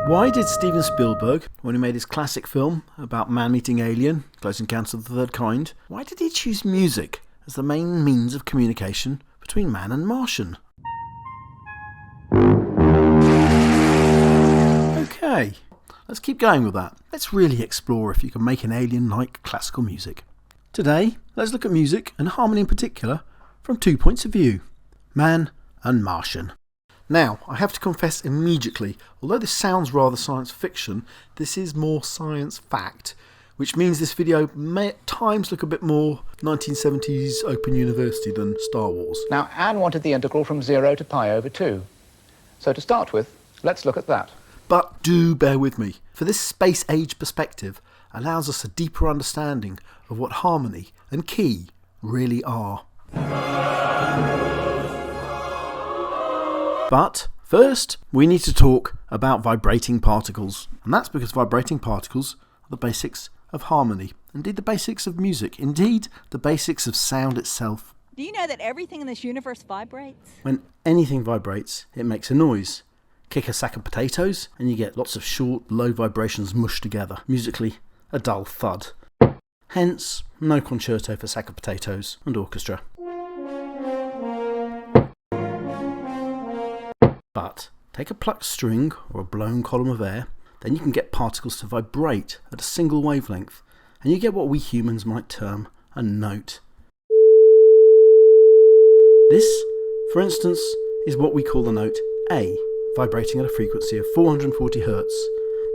Why did Steven Spielberg, when he made his classic film about man meeting alien, Close Encounters of the Third Kind, why did he choose music as the main means of communication between man and Martian? Okay, let's keep going with that. Let's really explore if you can make an alien like classical music. Today, let's look at music, and harmony in particular, from 2 points of view: man and Martian. Now, I have to confess immediately, although this sounds rather science fiction, this is more science fact, which means this video may at times look a bit more 1970s Open University than Star Wars. Now, Anne wanted the integral from 0 to pi over 2. So to start with, let's look at that. But do bear with me, for this space-age perspective allows us a deeper understanding of what harmony and key really are. But first, we need to talk about vibrating particles. And that's because vibrating particles are the basics of harmony. Indeed, the basics of music. Indeed, the basics of sound itself. Do you know that everything in this universe vibrates? When anything vibrates, it makes a noise. Kick a sack of potatoes, and you get lots of short, low vibrations mushed together. Musically, a dull thud. Hence, no concerto for sack of potatoes and orchestra. But take a plucked string or a blown column of air, then you can get particles to vibrate at a single wavelength, and you get what we humans might term a note. This, for instance, is what we call the note A, vibrating at a frequency of 440 Hz.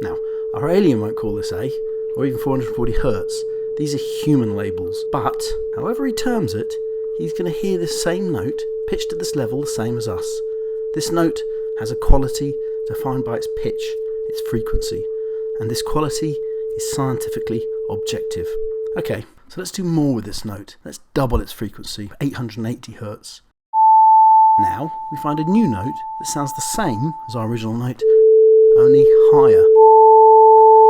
Now, our alien won't call this A, or even 440 Hz. These are human labels, but however he terms it, he's going to hear this same note pitched at this level the same as us. This note has a quality defined by its pitch, its frequency, and this quality is scientifically objective. Okay, so let's do more with this note. Let's double its frequency, 880 Hz. Now we find a new note that sounds the same as our original note, only higher.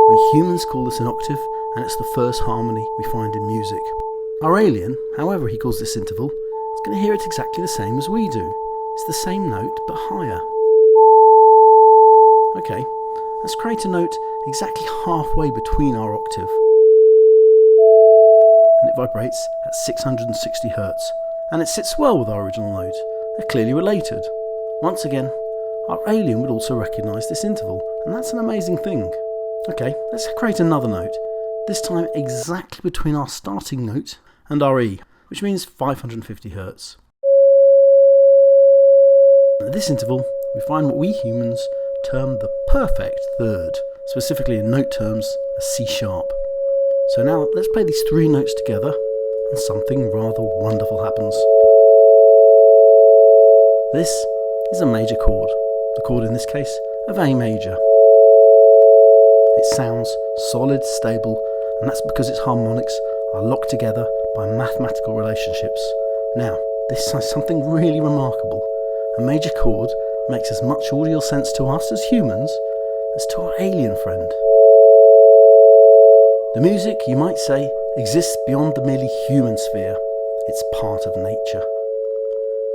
We humans call this an octave, and it's the first harmony we find in music. Our alien, however he calls this interval, is going to hear it exactly the same as we do. It's the same note, but higher. Okay, let's create a note exactly halfway between our octave. And it vibrates at 660 Hz. And it sits well with our original note. They're clearly related. Once again, our alien would also recognise this interval, and that's an amazing thing. Okay, let's create another note, this time exactly between our starting note and our E, which means 550 Hz. At this interval, we find what we humans term the perfect third, specifically in note terms, a C sharp. So now let's play these three notes together, and something rather wonderful happens. This is a major chord, the chord in this case of A major. It sounds solid, stable, and that's because its harmonics are locked together by mathematical relationships. Now, this is something really remarkable. A major chord makes as much audial sense to us as humans as to our alien friend. The music, you might say, exists beyond the merely human sphere. It's part of nature.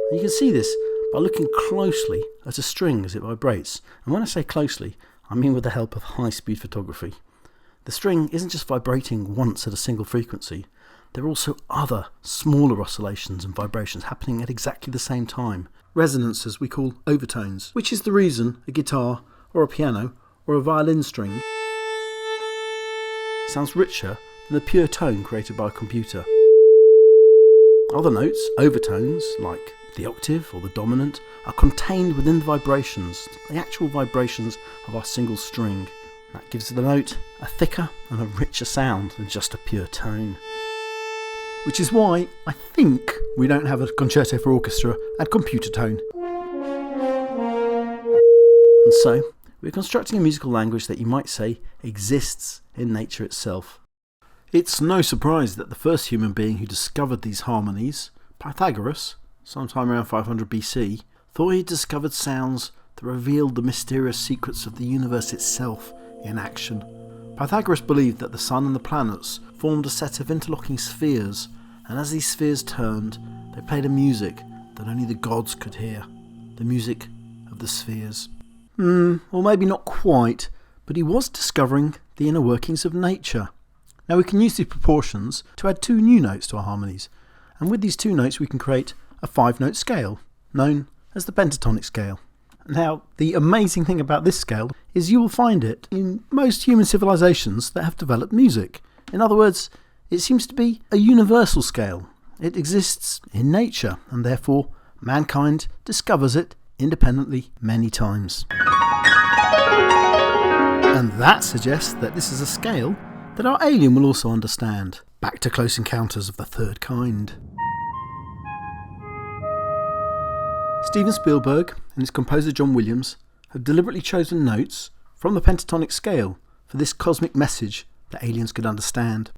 And you can see this by looking closely at a string as it vibrates. And when I say closely, I mean with the help of high-speed photography. The string isn't just vibrating once at a single frequency. There are also other, smaller oscillations and vibrations happening at exactly the same time. Resonances we call overtones, which is the reason a guitar, or a piano, or a violin string sounds richer than the pure tone created by a computer. Other notes, overtones, like the octave or the dominant, are contained within the vibrations, the actual vibrations of our single string. That gives the note a thicker and a richer sound than just a pure tone. Which is why I think we don't have a concerto for orchestra at computer tone. And so, we're constructing a musical language that you might say exists in nature itself. It's no surprise that the first human being who discovered these harmonies, Pythagoras, sometime around 500 BC, thought he discovered sounds that revealed the mysterious secrets of the universe itself in action. Pythagoras believed that the sun and the planets formed a set of interlocking spheres, and as these spheres turned, they played a music that only the gods could hear, the music of the spheres. Or maybe not quite, but he was discovering the inner workings of nature. Now we can use these proportions to add 2 new notes to our harmonies, and with these 2 notes we can create a 5-note scale, known as the pentatonic scale. Now, the amazing thing about this scale is you will find it in most human civilizations that have developed music. In other words, it seems to be a universal scale. It exists in nature, and therefore mankind discovers it independently many times. And that suggests that this is a scale that our alien will also understand. Back to Close Encounters of the Third Kind. Steven Spielberg and his composer John Williams have deliberately chosen notes from the pentatonic scale for this cosmic message that aliens could understand.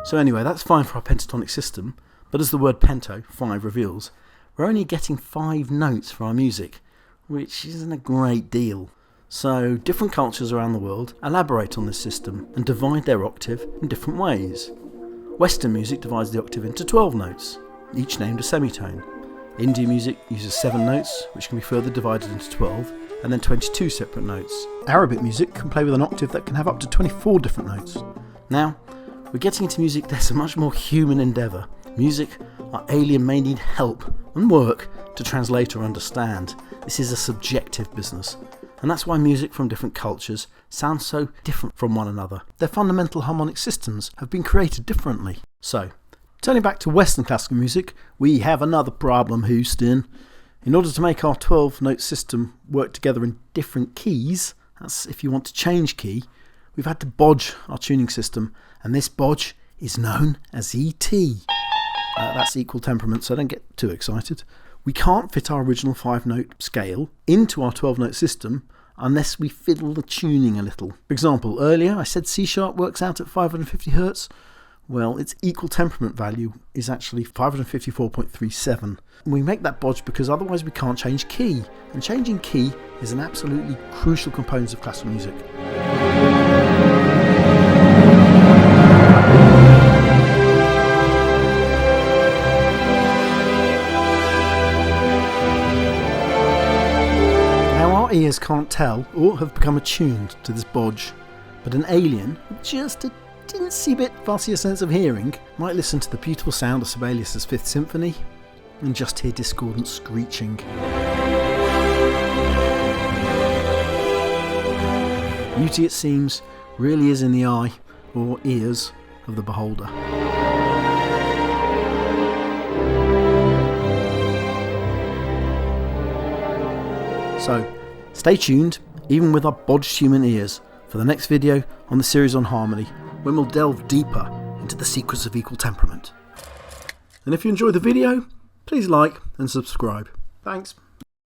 So anyway, that's fine for our pentatonic system, but as the word pento, 5, reveals, we're only getting 5 notes for our music, which isn't a great deal. So different cultures around the world elaborate on this system and divide their octave in different ways. Western music divides the octave into 12 notes, each named a semitone. Indian music uses 7 notes, which can be further divided into 12, and then 22 separate notes. Arabic music can play with an octave that can have up to 24 different notes. Now, we're getting into music that's a much more human endeavour. Music our alien may need help and work to translate or understand. This is a subjective business, and that's why music from different cultures sounds so different from one another. Their fundamental harmonic systems have been created differently. So, turning back to Western classical music, we have another problem, Houston. In order to make our 12-note system work together in different keys, that's if you want to change key, we've had to bodge our tuning system, and this bodge is known as ET. That's equal temperament, so don't get too excited. We can't fit our original 5-note scale into our 12-note system unless we fiddle the tuning a little. For example, earlier I said C# works out at 550 Hz. Well, its equal temperament value is actually 554.37. And we make that bodge because otherwise we can't change key. And changing key is an absolutely crucial component of classical music. Our ears can't tell or have become attuned to this bodge, but an alien with just a teensy bit fancier sense of hearing might listen to the beautiful sound of Sibelius' 5th Symphony and just hear discordant screeching. Beauty, it seems, really is in the eye or ears of the beholder. So, stay tuned, even with our bodged human ears, for the next video on the series on harmony, when we'll delve deeper into the secrets of equal temperament. And if you enjoyed the video, please like and subscribe. Thanks.